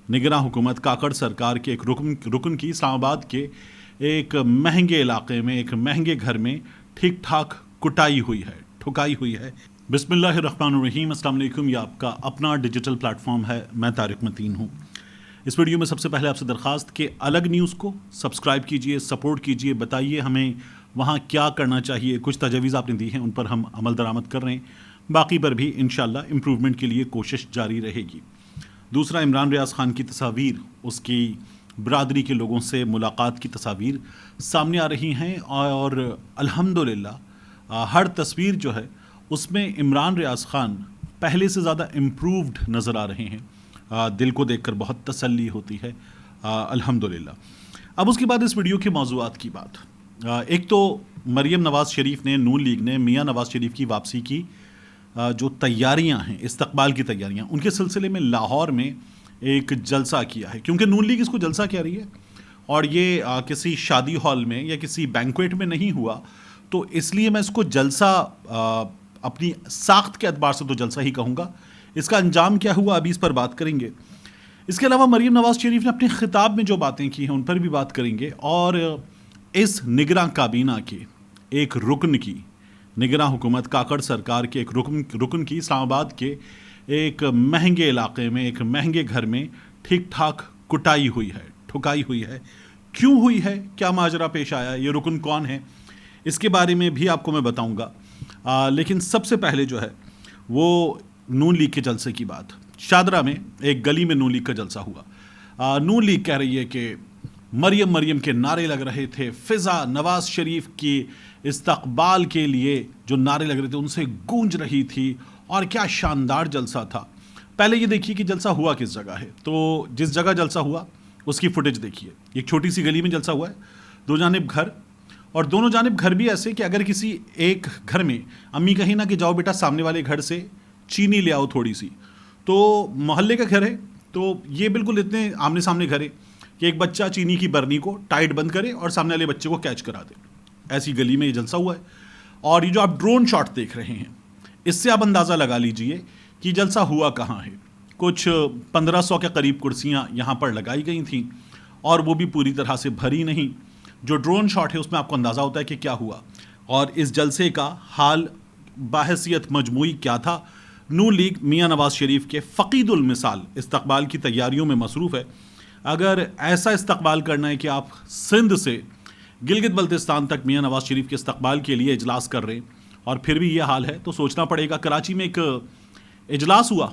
निगरां हुकूमत काकड़ सरकार के एक रुकन की इस्लामाबाद के एक महंगे इलाके में एक महंगे घर में ठीक ठाक कुटाई हुई है, ठुकाई हुई है। बिस्मिल्लाहिर्रहमानिर्रहीम, अस्सलाम वालेकुम। ये आपका अपना डिजिटल प्लेटफॉर्म है, मैं तारिक मतीन हूँ। इस वीडियो में सबसे पहले आपसे दरख्वास्त कि अलग न्यूज़ को सब्सक्राइब कीजिए, सपोर्ट कीजिए, बताइए हमें वहाँ क्या करना चाहिए। कुछ तजवीज़ आपने दी हैं, उन पर हम अमल दरामद कर रहे हैं, बाकी पर भी इंशाल्लाह इम्प्रूवमेंट के लिए कोशिश जारी रहेगी। दूसरा, इमरान रियाज खान की तस्वीर, उसकी बरादरी के लोगों से मुलाकात की तस्वीर सामने आ रही हैं और अल्हम्दुलिल्लाह हर तस्वीर जो है उसमें इमरान रियाज खान पहले से ज़्यादा इम्प्रूव्ड नज़र आ रहे हैं। दिल को देखकर बहुत तसल्ली होती है, अल्हम्दुलिल्लाह। अब उसके बाद इस वीडियो के मौज़ूआत की बात। एक तो मरियम नवाज़ शरीफ ने, नून लीग ने मियाँ नवाज़ शरीफ की वापसी की जो तैयारियां हैं, इस्तकबाल की तैयारियां, उनके सिलसिले में लाहौर में एक जलसा किया है। क्योंकि नून लीग इसको जलसा कह रही है और ये किसी शादी हॉल में या किसी बैंक्वेट में नहीं हुआ, तो इसलिए मैं इसको जलसा अपनी साख्त के एतबार से तो जलसा ही कहूँगा। इसका अंजाम क्या हुआ, अभी इस पर बात करेंगे। इसके अलावा मरियम नवाज़ शरीफ ने अपने खिताब में जो बातें की हैं उन पर भी बात करेंगे। और इस निगरां काबीना के एक रुकन की, निगरां हुकूमत काकड़ सरकार के एक रुकन की इस्लामाबाद के एक महंगे इलाके में एक महंगे घर में ठीक ठाक कुटाई हुई है, ठुकाई हुई है। क्यों हुई है, क्या माजरा पेश आया, ये रुकन कौन है, इसके बारे में भी आपको मैं बताऊंगा। लेकिन सबसे पहले जो है वो नून लीग के जलसे की बात। शादरा में एक गली में नून लीग का जलसा हुआ। नून लीग कह रही है कि मरियम के नारे लग रहे थे, फिज़ा नवाज़ शरीफ की इस्तकबाल के लिए जो नारे लग रहे थे उनसे गूंज रही थी, और क्या शानदार जलसा था। पहले ये देखिए कि जलसा हुआ किस जगह है। तो जिस जगह जलसा हुआ उसकी फुटेज देखिए। एक छोटी सी गली में जलसा हुआ है, दो जानिब घर, और दोनों जानिब घर भी ऐसे कि अगर किसी एक घर में अम्मी कहीं ना कि जाओ बेटा सामने वाले घर से चीनी ले आओ थोड़ी सी, तो मोहल्ले का घर है, तो ये बिल्कुल इतने आमने सामने घर है कि एक बच्चा चीनी की बरनी को टाइट बंद करे और सामने वाले बच्चे को कैच करा दे। ऐसी गली में ये जलसा हुआ है। और ये जो आप ड्रोन शॉट देख रहे हैं, इससे आप अंदाज़ा लगा लीजिए कि जलसा हुआ कहाँ है। कुछ 1500 के करीब कुर्सियाँ यहाँ पर लगाई गई थीं, और वो भी पूरी तरह से भरी नहीं। जो ड्रोन शॉट है उसमें आपको अंदाज़ा होता है कि क्या हुआ। और इस जलसे का हाल बाहैसियत मजमूई क्या था। नून लीग मियाँ नवाज़ शरीफ के फ़कीदुल मिसाल इस्तकबाल की तैयारियों में मसरूफ़ है। अगर ऐसा इस्तकबाल करना है कि आप सिंध से गिलगित बल्तिस्तान तक मियाँ नवाज़ शरीफ के इस्तकबाल के लिए इजलास कर रहे हैं और फिर भी ये हाल है, तो सोचना पड़ेगा। कराची में एक इजलास हुआ,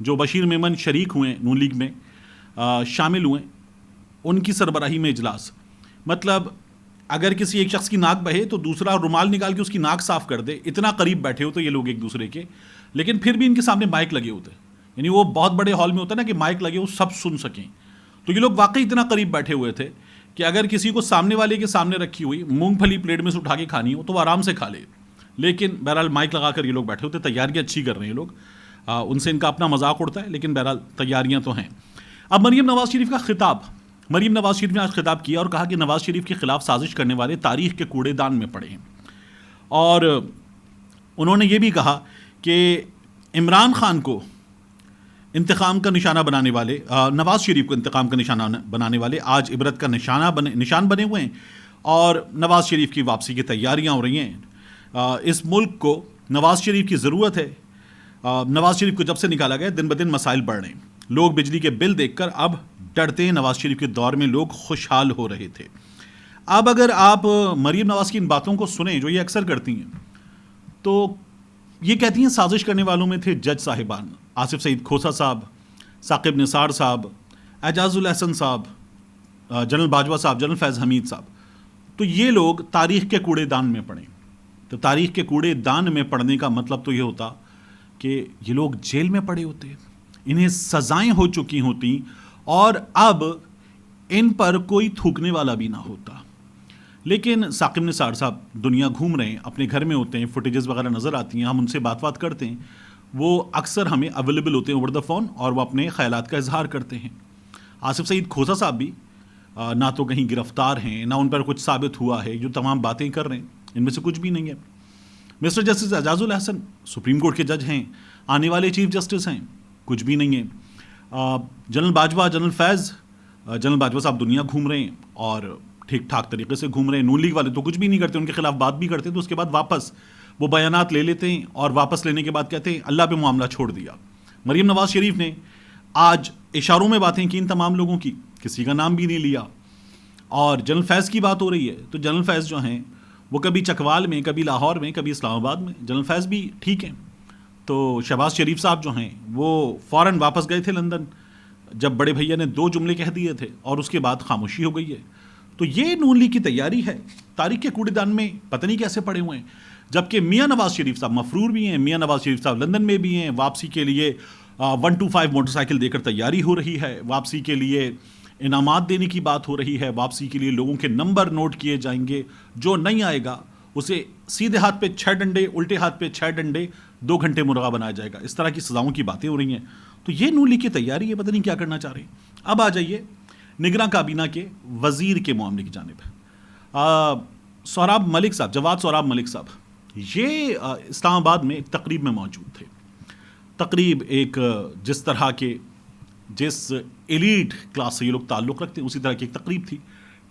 जो बशीर मेमन शरीक हुए नून लीग में, शामिल हुए, उनकी सरबराही में इजलास। मतलब अगर किसी एक शख्स की नाक बहे तो दूसरा रुमाल निकाल के उसकी नाक साफ कर दे, इतना करीब बैठे होते ये लोग एक दूसरे के। लेकिन फिर भी इनके सामने माइक लगे होते, यानी वो बहुत बड़े हॉल में होता है ना कि माइक लगे हो, सब सुन सकें। तो ये लोग वाकई इतना करीब बैठे हुए थे कि अगर किसी को सामने वाले के सामने रखी हुई मूंगफली प्लेट में से उठा के खानी हो तो वो आराम से खा ले। लेकिन बहरहाल माइक लगाकर ये लोग बैठे होते, तैयारियां अच्छी कर रहे हैं ये लोग। उनसे इनका अपना मजाक उड़ता है, लेकिन बहरहाल तैयारियां तो हैं। अब मरियम नवाज़ शरीफ का खिताब। मरियम नवाज़ शरीफ ने आज खिताब किया और कहा कि नवाज़ शरीफ के खिलाफ साजिश करने वाले तारीख के कूड़ेदान में पड़े हैं। और उन्होंने ये भी कहा कि इमरान खान को इंतकाम का निशाना बनाने वाले, नवाज़ शरीफ को इंतकाम का निशाना बनाने वाले आज इबरत का निशान बने हुए हैं, और नवाज़ शरीफ की वापसी की तैयारियां हो रही हैं। इस मुल्क को नवाज़ शरीफ की ज़रूरत है। नवाज़ शरीफ को जब से निकाला गया दिन ब दिन मसाइल बढ़ रहे हैं। लोग बिजली के बिल देखकर अब डरते हैं। नवाज़ शरीफ के दौर में लोग खुशहाल हो रहे थे। अब अगर आप मरियम नवाज़ की इन बातों को सुने, जो ये अक्सर करती हैं, तो ये कहती हैं साजिश करने वालों में थे जज साहिबान, आसिफ सईद खोसा साहब, साकिब निसार साहब, एजाजुल हसन साहब, जनरल बाजवा साहब, जनरल फैज़ हमीद साहब। तो ये लोग तारीख़ के कूड़ेदान में पड़े। तो तारीख़ के कूड़ेदान में पड़ने का मतलब तो ये होता कि ये लोग जेल में पड़े होते, इन्हें सज़ाएं हो चुकी होती, और अब इन पर कोई थूकने वाला भी ना होता। लेकिन साकिब निसार साहब दुनिया घूम रहे हैं, अपने घर में होते हैं, फुटेजेस वगैरह नज़र आती हैं, हम उनसे बात करते हैं, वो अक्सर हमें अवेलेबल होते हैं ओवर द फ़ोन, और वो अपने ख़यालात का इजहार करते हैं। आसिफ सईद खोसा साहब भी ना तो कहीं गिरफ्तार हैं, ना उन पर कुछ साबित हुआ है। जो तमाम बातें कर रहे हैं इनमें से कुछ भी नहीं है। Mister justice Ejazul Hasan supreme court के जज हैं, आने वाले चीफ जस्टिस हैं, कुछ भी नहीं है। जनरल बाजवा, जनरल बाजवा साहब दुनिया घूम रहे हैं और ठीक ठाक तरीके से घूम रहे हैं। नून लीग वाले तो कुछ भी नहीं करते, उनके खिलाफ बात भी करते तो उसके बाद वापस वो बयानात ले लेते हैं और वापस लेने के बाद कहते हैं अल्लाह पे मामला छोड़ दिया। मरीम नवाज शरीफ ने आज इशारों में बातें की इन तमाम लोगों की, किसी का नाम भी नहीं लिया। और जनरल फैज़ की बात हो रही है तो जनरल फैज़ जो हैं वो कभी चकवाल में, कभी लाहौर में, कभी इस्लामाबाद में। जनरल फैज़ भी ठीक हैं। तो शहबाज शरीफ साहब जो हैं वो फ़ौरन वापस गए थे लंदन जब बड़े भैया ने 2 जुमले कह दिए थे और उसके बाद खामोशी हो गई है। तो ये नून लीग की तैयारी है। तारीख के कूड़ेदान में पता नहीं कैसे पड़े हुए हैं, जबकि मियाँ नवाज शरीफ साहब मफरूर भी हैं, मियाँ नवाज शरीफ साहब लंदन में भी हैं। वापसी के लिए 125 मोटरसाइकिल देकर तैयारी हो रही है, वापसी के लिए इनामात देने की बात हो रही है, वापसी के लिए लोगों के नंबर नोट किए जाएंगे, जो नहीं आएगा उसे सीधे हाथ पे 6 डंडे, उल्टे हाथ पे 6 डंडे, 2 घंटे मुर्गा बनाया जाएगा। इस तरह की सजाओं की बातें हो रही हैं। तो ये नून लीग की तैयारी है, पता नहीं क्या करना चाह रहे हैं। अब आ जाइए निगरां काबीना के वजीर के मामले की जानिब। सोहराब मलिक साहब, जवाद सोहराब मलिक साहब, ये इस्लामाबाद में एक तकरीब में मौजूद थे। तकरीब एक जिस तरह के जिस एलीट क्लास से ये लोग ताल्लुक़ रखते हैं उसी तरह की एक तकरीब थी,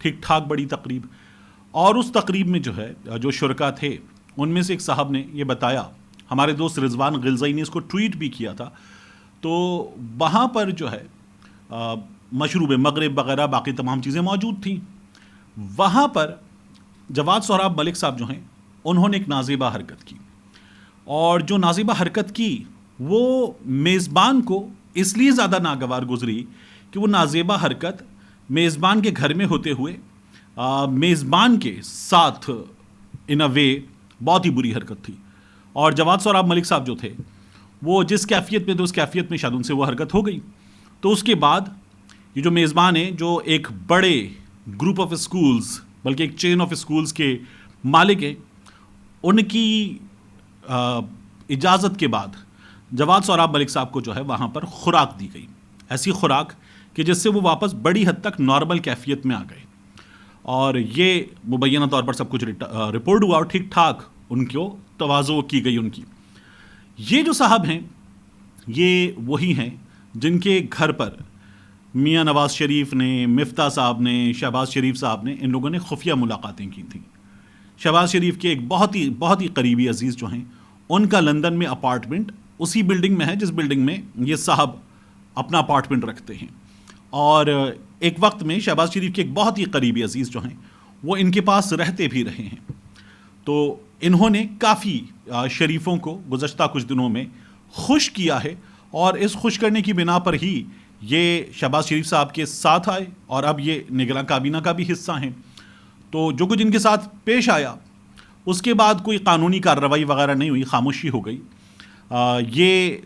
ठीक ठाक बड़ी तकरीब। और उस तकरीब में जो है जो शुरका थे उनमें से एक साहब ने ये बताया, हमारे दोस्त रिजवान गिलज़ई ने इसको ट्वीट भी किया था। तो वहाँ पर जो है मशरूब मगरिब वगैरह बाकी तमाम चीज़ें मौजूद थीं। वहाँ पर जवाद सोहराब मलिक साहब जो हैं उन्होंने एक नाज़ेबा हरकत की, और जो नाज़ेबा हरकत की वो मेज़बान को इसलिए ज़्यादा नागवार गुजरी कि वो नाज़ेबा हरकत मेज़बान के घर में होते हुए मेज़बान के साथ इन अ वे बहुत ही बुरी हरकत थी। और जवाद सोहराब मलिक साहब जो थे वो जिस कैफियत में थे उस कैफियत में शायद उनसे वो हरकत हो गई। तो उसके बाद ये जो मेज़बान है, जो एक बड़े ग्रुप ऑफ स्कूल्स, बल्कि एक चेन ऑफ स्कूल्स के मालिक हैं, उनकी इजाज़त के बाद जवाद सोहराब मलिक साहब को जो है वहाँ पर खुराक दी गई, ऐसी खुराक कि जिससे वो वापस बड़ी हद तक नॉर्मल कैफियत में आ गए। और ये मुबैना तौर पर सब कुछ रिपोर्ट हुआ और ठीक ठाक उनको तवाज़ो की गई उनकी। ये जो साहब हैं ये वही हैं जिनके घर पर मियाँ नवाज शरीफ ने, मिफ्ता साहब ने, शहबाज शरीफ साहब ने, इन लोगों ने खुफिया मुलाकातें की थी। शहबाज शरीफ के एक बहुत ही करीबी अजीज़ जो हैं उनका लंदन में अपार्टमेंट उसी बिल्डिंग में है जिस बिल्डिंग में ये साहब अपना अपार्टमेंट रखते हैं। और एक वक्त में शहबाज शरीफ के एक बहुत ही करीबी अजीज़ जो हैं वो इनके पास रहते भी रहे हैं। तो इन्होंने काफ़ी शरीफों को गुज़श्ता कुछ दिनों में खुश किया है, और इस खुश करने की बिना पर ही ये शहबाज शरीफ साहब के साथ आए और अब ये निगरां काबीना का भी हिस्सा हैं। तो जो कुछ इनके साथ पेश आया उसके बाद कोई कानूनी कार्रवाई वगैरह नहीं हुई, खामोशी हो गई। ये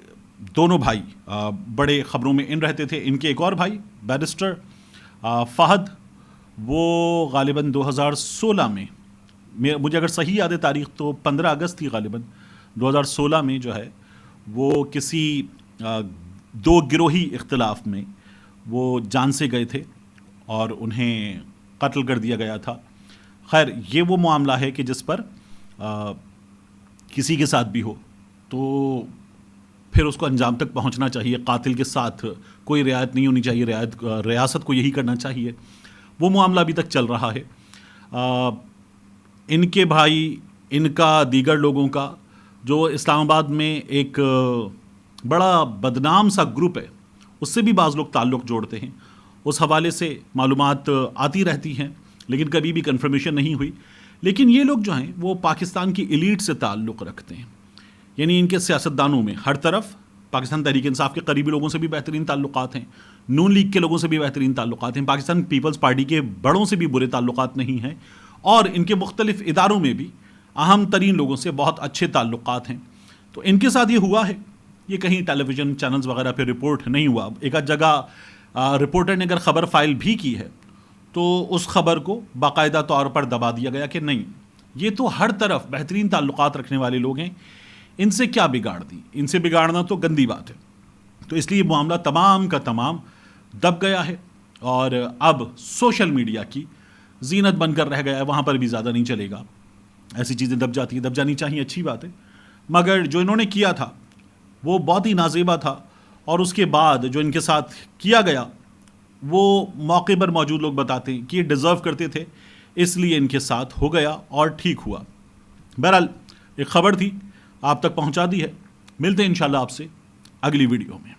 दोनों भाई बड़े ख़बरों में इन रहते थे। इनके एक और भाई बैरिस्टर फ़हद, वो गालिबन 2016 में, मुझे अगर सही याद है तारीख़ तो 15 अगस्त थी गालिबन 2016 में, जो है वो किसी 2 गिरोही इख्तिलाफ़ में वो जान से गए थे और उन्हें कत्ल कर दिया गया था। खैर ये वो मामला है कि जिस पर किसी के साथ भी हो तो फिर उसको अंजाम तक पहुंचना चाहिए। कातिल के साथ कोई रियायत नहीं होनी चाहिए, रियासत को यही करना चाहिए। वो मामला अभी तक चल रहा है। इनके भाई, इनका, दीगर लोगों का जो इस्लामाबाद में एक बड़ा बदनाम सा ग्रुप है उससे भी बाज़ लोग ताल्लुक़ जोड़ते हैं। उस हवाले से मालूमात आती रहती हैं लेकिन कभी भी कंफर्मेशन नहीं हुई। लेकिन ये लोग जो हैं वो पाकिस्तान की एलीट से ताल्लुक़ रखते हैं, यानी इनके सियासतदानों में हर तरफ पाकिस्तान तहरीक इंसाफ के करीबी लोगों से भी बेहतरीन ताल्लुकात हैं, नून लीग के लोगों से भी बेहतरीन ताल्लुकात हैं, पाकिस्तान पीपल्स पार्टी के बड़ों से भी बुरे ताल्लुकात नहीं हैं, और इनके मुख्तलिफ इदारों में भी अहम तरीन लोगों से बहुत अच्छे ताल्लुकात हैं। तो इनके साथ ये हुआ है। ये कहीं टेलीविज़न चैनल्स वगैरह पे रिपोर्ट नहीं हुआ। एक आध जगह रिपोर्टर ने अगर ख़बर फाइल भी की है तो उस खबर को बाकायदा तौर पर दबा दिया गया कि नहीं, ये तो हर तरफ बेहतरीन ताल्लुकात रखने वाले लोग हैं, इनसे क्या बिगाड़ दी, इनसे बिगाड़ना तो गंदी बात है। तो इसलिए मामला तमाम का तमाम दब गया है और अब सोशल मीडिया की जीनत बनकर रह गया है। वहाँ पर भी ज़्यादा नहीं चलेगा, ऐसी चीज़ें दब जाती हैं, दब जानी चाहिए, अच्छी बात है। मगर जो इन्होंने किया था वो बहुत ही नाज़ेबा था اور اس کے بعد جو ان کے ساتھ کیا گیا وہ موقع پر موجود لوگ بتاتے ہیں کہ یہ ڈیزرو کرتے تھے، اس لیے ان کے ساتھ ہو گیا اور ٹھیک ہوا۔ بہرحال ایک خبر تھی، آپ تک پہنچا دی ہے۔ ملتے ہیں انشاءاللہ آپ سے اگلی ویڈیو میں۔